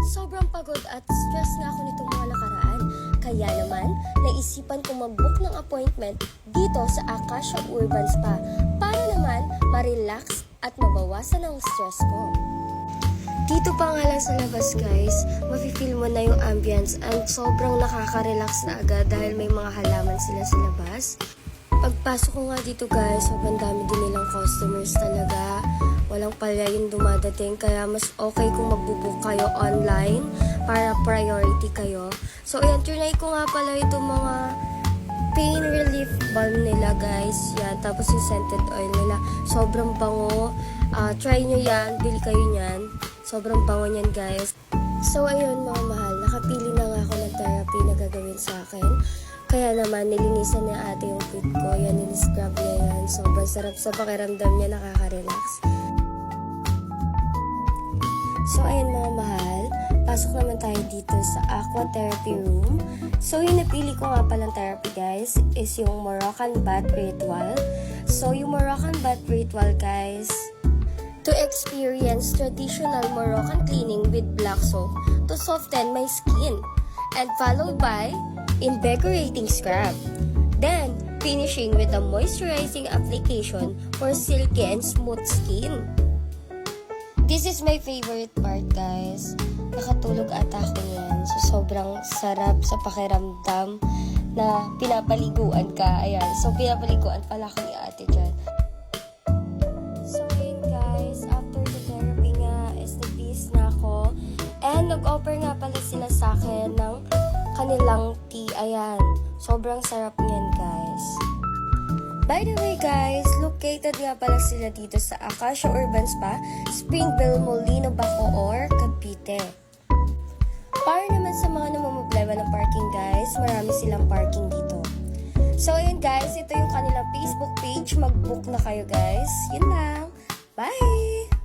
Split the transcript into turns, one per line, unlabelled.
Sobrang pagod at stress na ako nitong mga nakaraan. Kaya naman, naisipan kong mag-book ng appointment dito sa Acacia Urban Spa para naman ma-relax at mabawasan ang stress ko. Dito pa nga lang sa labas guys, mafe-feel mo na yung ambience and sobrang nakaka-relax na agad dahil may mga halaman sila sa labas. Pagpasok ko nga dito guys, sobrang dami din nilang customers talaga. Walang palya yung dumadating kaya mas okay kung magbubook kayo online para priority kayo. So ayan, trinay ko nga pala itong mga pain relief balm nila guys. Yan, tapos yung scented oil nila. Sobrang bango. Try nyo yan, bili kayo nyan. Sobrang bango nyan guys. So ayun mga mahal, nakapili na nga ako ng therapy na gagawin sa akin. Kaya naman, nilinisan niya ate yung feet ko. Yan, niliscrub niya yan. Sobrang sarap sa pakiramdam niya, nakaka-relax. So, ayun mga mahal, pasok naman tayo dito sa Aqua Therapy Room. So, yung napili ko nga palang therapy guys is yung Moroccan Bath Ritual. So, yung Moroccan Bath Ritual guys, to experience traditional Moroccan cleaning with black soap to soften my skin. And followed by invigorating scrub. Then, finishing with a moisturizing application for silky and smooth skin. This is my favorite part, guys. Nakatulog ata ako yan. So, sobrang sarap sa pakiramdam na pinapaliguan ka. Ayan. So, pinapaliguan pala ako ni ate dyan. So, ayun guys. After the therapy nga, is the peace na ako. And, nag-offer nga pala sila sa akin ng kanilang tea. Ayan. Sobrang sarap niyan, guys. By the way guys, located nga pala sila dito sa Acacia Urban Spa, Springville, Molino, Bacoor, Cavite. Para naman sa mga namumblema ng parking guys, marami silang parking dito. So ayun guys, ito yung kanilang Facebook page. Mag-book na kayo guys. Yun lang. Bye!